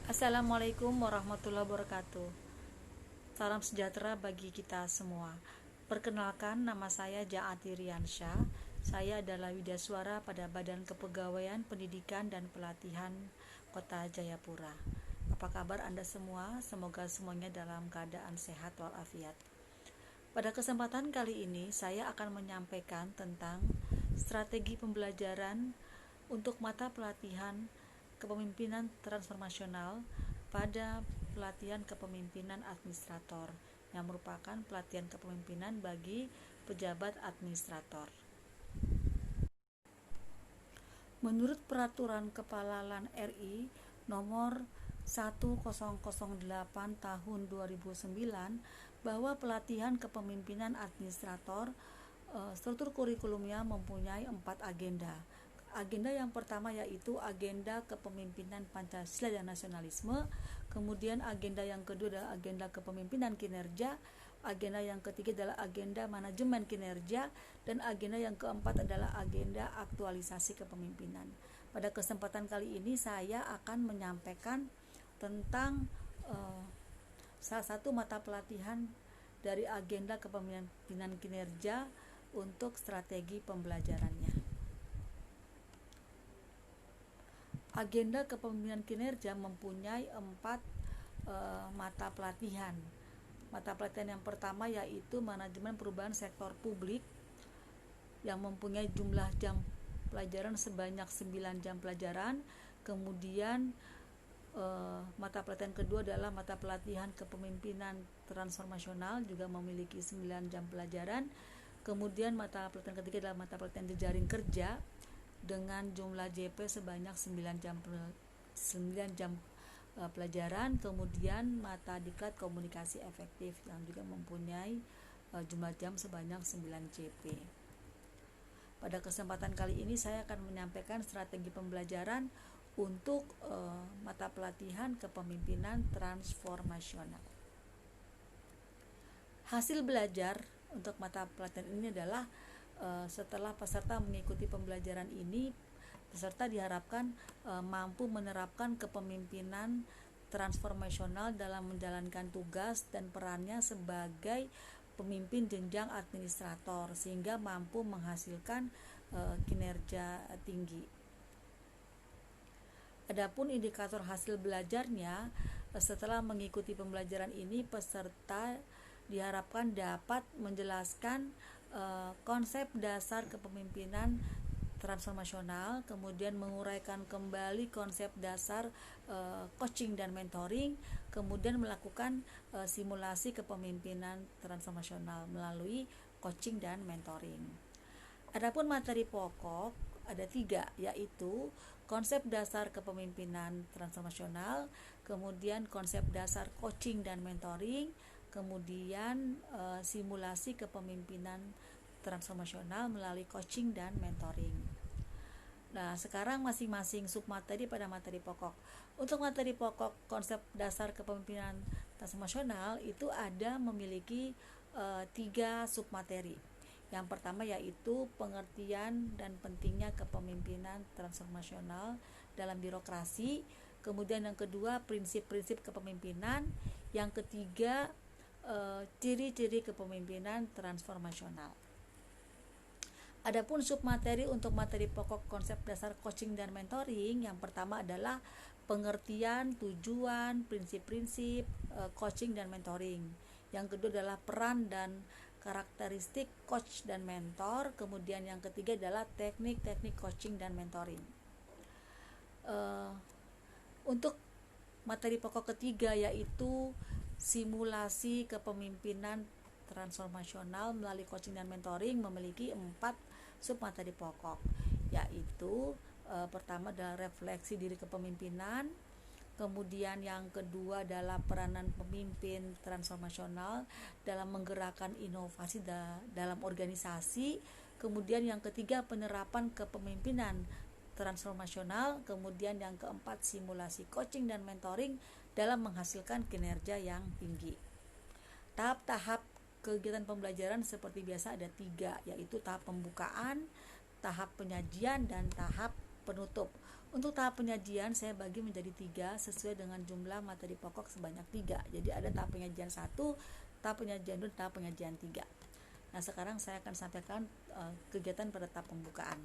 Assalamualaikum warahmatullahi wabarakatuh. Salam sejahtera bagi kita semua. Perkenalkan, nama saya Jaati Riansyah. Saya adalah Widaswara pada Badan Kepegawaian Pendidikan dan Pelatihan Kota Jayapura. Apa kabar Anda semua? Semoga semuanya dalam keadaan sehat walafiat. Pada kesempatan kali ini saya akan menyampaikan tentang strategi pembelajaran untuk mata pelatihan kepemimpinan transformasional pada pelatihan kepemimpinan administrator yang merupakan pelatihan kepemimpinan bagi pejabat administrator. Menurut Peraturan Kepala LAN RI nomor 1008 tahun 2009 bahwa pelatihan kepemimpinan administrator struktur kurikulumnya mempunyai 4 agenda. Agenda yang pertama yaitu agenda kepemimpinan Pancasila dan nasionalisme, kemudian agenda yang kedua adalah agenda kepemimpinan kinerja, agenda yang ketiga adalah agenda manajemen kinerja, dan agenda yang keempat adalah agenda aktualisasi kepemimpinan. Pada kesempatan kali ini saya akan menyampaikan tentang salah satu mata pelatihan dari agenda kepemimpinan kinerja untuk strategi pembelajarannya. Agenda kepemimpinan kinerja mempunyai 4 mata pelatihan. Mata pelatihan yang pertama yaitu manajemen perubahan sektor publik yang mempunyai jumlah jam pelajaran sebanyak 9 jam pelajaran. Kemudian mata pelatihan kedua adalah mata pelatihan kepemimpinan transformasional, juga memiliki 9 jam pelajaran. Kemudian mata pelatihan ketiga adalah mata pelatihan jejaring kerja dengan jumlah JP sebanyak 9 jam pelajaran. Kemudian mata diklat komunikasi efektif yang juga mempunyai jumlah jam sebanyak 9 JP. Pada kesempatan kali ini saya akan menyampaikan strategi pembelajaran untuk mata pelatihan kepemimpinan transformasional. Hasil belajar untuk mata pelatihan ini adalah setelah peserta mengikuti pembelajaran ini, peserta diharapkan mampu menerapkan kepemimpinan transformasional dalam menjalankan tugas dan perannya sebagai pemimpin jenjang administrator sehingga mampu menghasilkan kinerja tinggi. Adapun indikator hasil belajarnya, setelah mengikuti pembelajaran ini, peserta diharapkan dapat menjelaskan konsep dasar kepemimpinan transformasional, kemudian menguraikan kembali konsep dasar coaching dan mentoring, kemudian melakukan simulasi kepemimpinan transformasional melalui coaching dan mentoring. Adapun materi pokok ada 3, yaitu konsep dasar kepemimpinan transformasional, kemudian konsep dasar coaching dan mentoring, kemudian simulasi kepemimpinan transformasional melalui coaching dan mentoring. Nah, sekarang masing-masing submateri pada materi pokok. Untuk materi pokok konsep dasar kepemimpinan transformasional itu ada memiliki 3 submateri. Yang pertama yaitu pengertian dan pentingnya kepemimpinan transformasional dalam birokrasi. Kemudian yang kedua, prinsip-prinsip kepemimpinan. Yang ketiga, ciri-ciri kepemimpinan transformasional. Adapun submateri untuk materi pokok konsep dasar coaching dan mentoring, yang pertama adalah pengertian, tujuan, prinsip-prinsip coaching dan mentoring. Yang kedua adalah peran dan karakteristik coach dan mentor. Kemudian yang ketiga adalah teknik-teknik coaching dan mentoring. Untuk materi pokok ketiga yaitu simulasi kepemimpinan transformasional melalui coaching dan mentoring memiliki 4 submateri pokok, yaitu pertama adalah refleksi diri kepemimpinan, kemudian yang kedua adalah peranan pemimpin transformasional dalam menggerakkan inovasi dalam organisasi, kemudian yang ketiga penerapan kepemimpinan transformasional, kemudian yang keempat simulasi coaching dan mentoring dalam menghasilkan kinerja yang tinggi. Tahap-tahap kegiatan pembelajaran seperti biasa ada 3, yaitu tahap pembukaan, tahap penyajian, dan tahap penutup. Untuk tahap penyajian saya bagi menjadi 3 sesuai dengan jumlah materi pokok sebanyak 3. Jadi ada tahap penyajian 1, tahap penyajian 2, tahap penyajian 3. Nah, sekarang saya akan sampaikan kegiatan pada tahap pembukaan.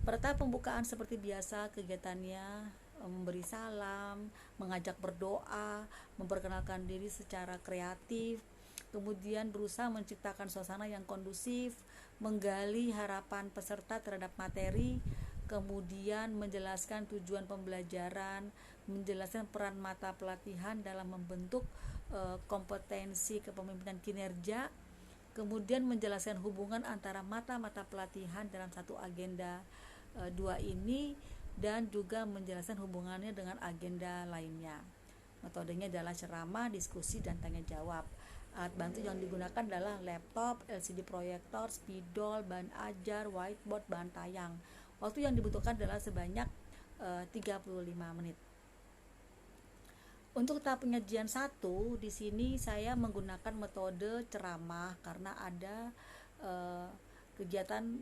Pada tahap pembukaan seperti biasa kegiatannya memberi salam, mengajak berdoa, memperkenalkan diri secara kreatif, kemudian berusaha menciptakan suasana yang kondusif, menggali harapan peserta terhadap materi, kemudian menjelaskan tujuan pembelajaran, menjelaskan peran mata pelatihan dalam membentuk kompetensi kepemimpinan kinerja, kemudian menjelaskan hubungan antara mata-mata pelatihan dalam satu agenda 2 ini, dan juga menjelaskan hubungannya dengan agenda lainnya. Metodenya adalah ceramah, diskusi, dan tanya jawab. Alat bantu yang digunakan adalah laptop, LCD proyektor, spidol, bahan ajar, whiteboard, bahan tayang. Waktu yang dibutuhkan adalah sebanyak 35 menit. Untuk tahap penyajian 1, di sini saya menggunakan metode ceramah karena ada kegiatan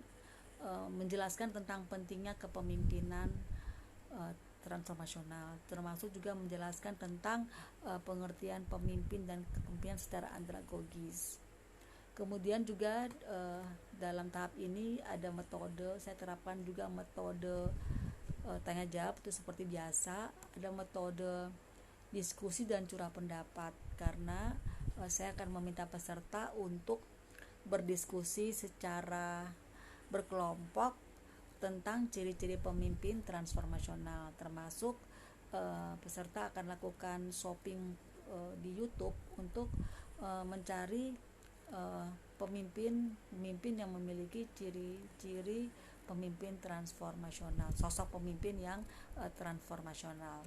menjelaskan tentang pentingnya kepemimpinan transformasional, termasuk juga menjelaskan tentang pengertian pemimpin dan kepemimpinan secara andragogis. Kemudian juga dalam tahap ini ada metode, saya terapkan juga metode tanya jawab itu seperti biasa, ada metode diskusi dan curah pendapat karena saya akan meminta peserta untuk berdiskusi secara berkelompok tentang ciri-ciri pemimpin transformasional, termasuk peserta akan lakukan shopping di YouTube untuk mencari pemimpin yang memiliki ciri-ciri pemimpin transformasional, sosok pemimpin yang transformasional.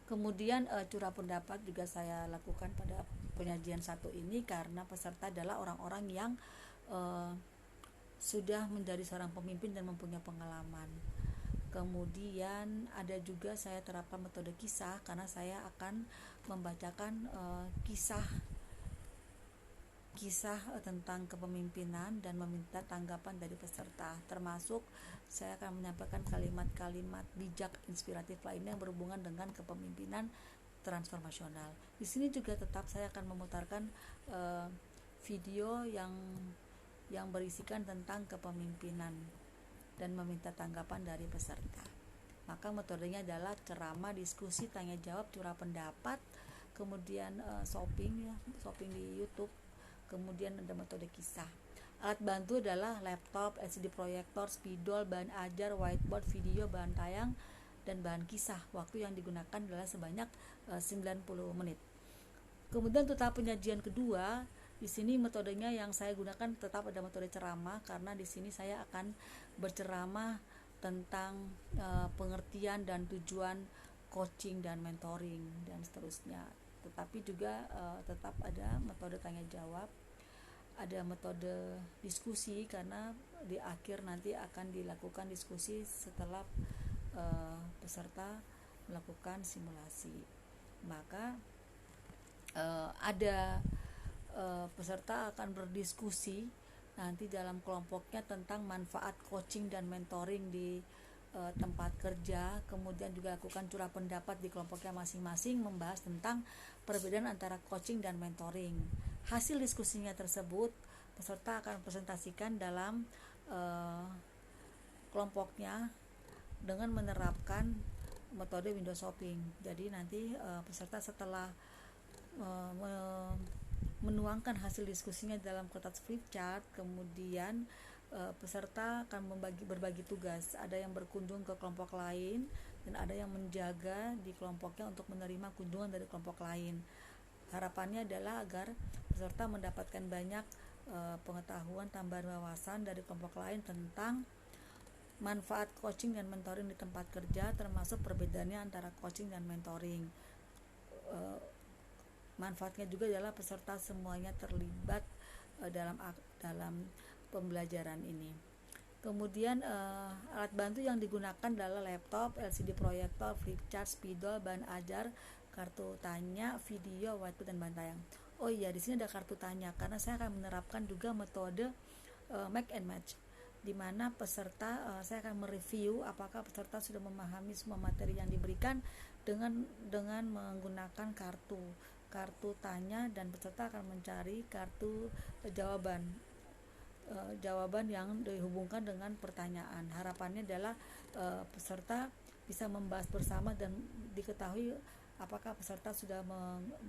Kemudian curah pendapat juga saya lakukan pada penyajian 1 ini karena peserta adalah orang-orang yang sudah menjadi seorang pemimpin dan mempunyai pengalaman. Kemudian ada juga saya terapkan metode kisah karena saya akan membacakan kisah tentang kepemimpinan dan meminta tanggapan dari peserta, termasuk saya akan menyampaikan kalimat-kalimat bijak inspiratif lainnya yang berhubungan dengan kepemimpinan transformasional. Di sini juga tetap saya akan memutarkan video yang berisikan tentang kepemimpinan dan meminta tanggapan dari peserta. Maka metodenya adalah ceramah, diskusi, tanya jawab, curah pendapat, kemudian shopping di YouTube, kemudian ada metode kisah. Alat bantu adalah laptop, LCD proyektor, spidol, bahan ajar, whiteboard, video, bahan tayang, dan bahan kisah. Waktu yang digunakan adalah sebanyak 90 menit. Kemudian untuk tahap penyajian kedua, di sini metodenya yang saya gunakan tetap ada metode ceramah karena di sini saya akan berceramah tentang pengertian dan tujuan coaching dan mentoring dan seterusnya. Tetapi juga tetap ada metode tanya jawab, ada metode diskusi karena di akhir nanti akan dilakukan diskusi setelah peserta melakukan simulasi. Maka ada peserta akan berdiskusi nanti dalam kelompoknya tentang manfaat coaching dan mentoring di tempat kerja, kemudian juga lakukan curah pendapat di kelompoknya masing-masing membahas tentang perbedaan antara coaching dan mentoring. Hasil diskusinya tersebut peserta akan presentasikan dalam kelompoknya dengan menerapkan metode window shopping. Jadi nanti peserta setelah menuangkan hasil diskusinya dalam kertas flip chart, kemudian peserta akan berbagi tugas. Ada yang berkunjung ke kelompok lain dan ada yang menjaga di kelompoknya untuk menerima kunjungan dari kelompok lain. Harapannya adalah agar peserta mendapatkan banyak pengetahuan, tambahan wawasan dari kelompok lain tentang manfaat coaching dan mentoring di tempat kerja, termasuk perbedaannya antara coaching dan mentoring. Manfaatnya juga adalah peserta semuanya terlibat dalam pembelajaran ini. Kemudian alat bantu yang digunakan adalah laptop, LCD proyektor, flip chart, spidol, bahan ajar, kartu tanya, video, whiteboard, dan bahan tayang. Oh iya, di sini ada kartu tanya karena saya akan menerapkan juga metode make and match. di mana peserta saya akan mereview apakah peserta sudah memahami semua materi yang diberikan dengan menggunakan kartu tanya, dan peserta akan mencari kartu jawaban yang dihubungkan dengan pertanyaan. Harapannya adalah peserta bisa membahas bersama dan diketahui apakah peserta sudah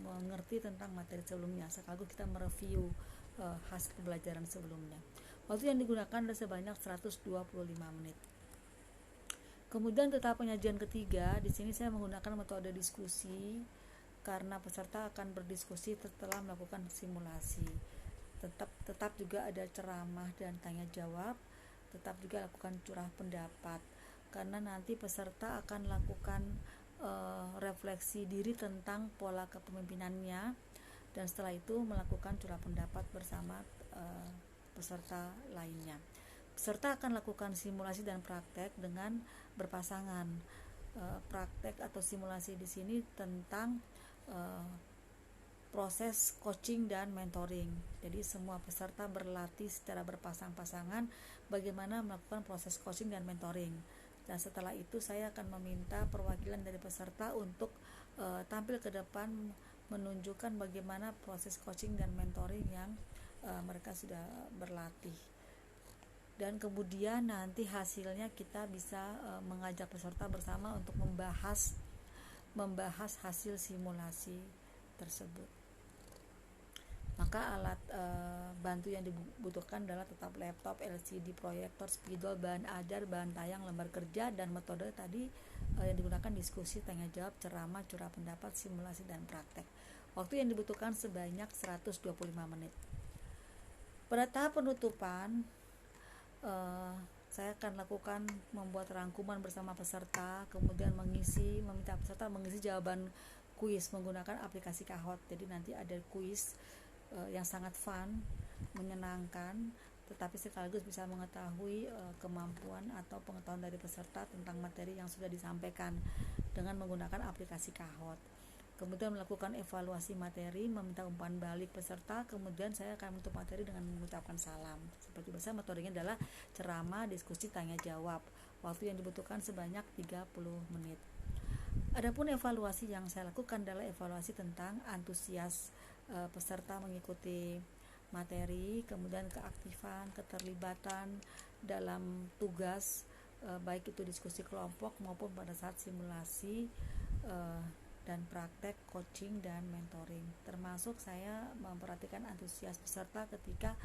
mengerti tentang materi sebelumnya, sekaligus kita mereview hasil pembelajaran sebelumnya. Waktu yang digunakan adalah sebanyak 125 menit. Kemudian tahap penyajian ketiga, di sini saya menggunakan metode diskusi karena peserta akan berdiskusi setelah melakukan simulasi. Tetap juga ada ceramah dan tanya jawab, tetap juga lakukan curah pendapat karena nanti peserta akan lakukan refleksi diri tentang pola kepemimpinannya, dan setelah itu melakukan curah pendapat bersama peserta lainnya. Peserta akan lakukan simulasi dan praktek dengan berpasangan. Praktek atau simulasi di sini tentang proses coaching dan mentoring. Jadi semua peserta berlatih secara berpasang-pasangan bagaimana melakukan proses coaching dan mentoring. Dan setelah itu saya akan meminta perwakilan dari peserta untuk tampil ke depan menunjukkan bagaimana proses coaching dan mentoring yang mereka sudah berlatih. Dan kemudian nanti hasilnya kita bisa mengajak peserta bersama untuk membahas hasil simulasi tersebut. Maka alat bantu yang dibutuhkan adalah tetap laptop, LCD, proyektor, spidol, bahan ajar, bahan tayang, lembar kerja, dan metode tadi yang digunakan diskusi, tanya jawab, ceramah, curah pendapat, simulasi, dan praktek. Waktu yang dibutuhkan sebanyak 125 menit. Pada tahap penutupan, saya akan lakukan membuat rangkuman bersama peserta, kemudian meminta peserta mengisi jawaban kuis menggunakan aplikasi Kahoot. Jadi nanti ada kuis yang sangat fun, menyenangkan, tetapi sekaligus bisa mengetahui kemampuan atau pengetahuan dari peserta tentang materi yang sudah disampaikan dengan menggunakan aplikasi Kahoot. Kemudian melakukan evaluasi materi, meminta umpan balik peserta, kemudian saya akan menutup materi dengan mengucapkan salam. Seperti biasa, metodenya adalah ceramah, diskusi, tanya jawab. Waktu yang dibutuhkan sebanyak 30 menit. Adapun evaluasi yang saya lakukan adalah evaluasi tentang antusias peserta mengikuti materi, kemudian keaktifan, keterlibatan dalam tugas, baik itu diskusi kelompok maupun pada saat simulasi dan praktek coaching dan mentoring. Termasuk saya memperhatikan antusias peserta ketika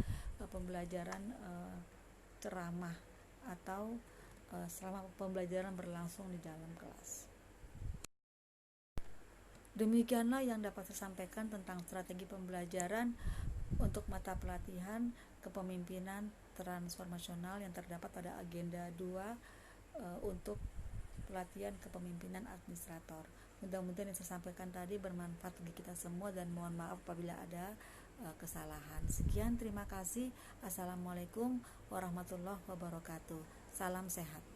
pembelajaran ceramah atau selama pembelajaran berlangsung di dalam kelas. Demikianlah yang dapat saya sampaikan tentang strategi pembelajaran untuk mata pelatihan kepemimpinan transformasional yang terdapat pada agenda 2 untuk pelatihan kepemimpinan administrator. Mudah-mudahan yang saya sampaikan tadi bermanfaat bagi kita semua, dan mohon maaf apabila ada kesalahan. Sekian, terima kasih. Assalamualaikum warahmatullahi wabarakatuh. Salam sehat.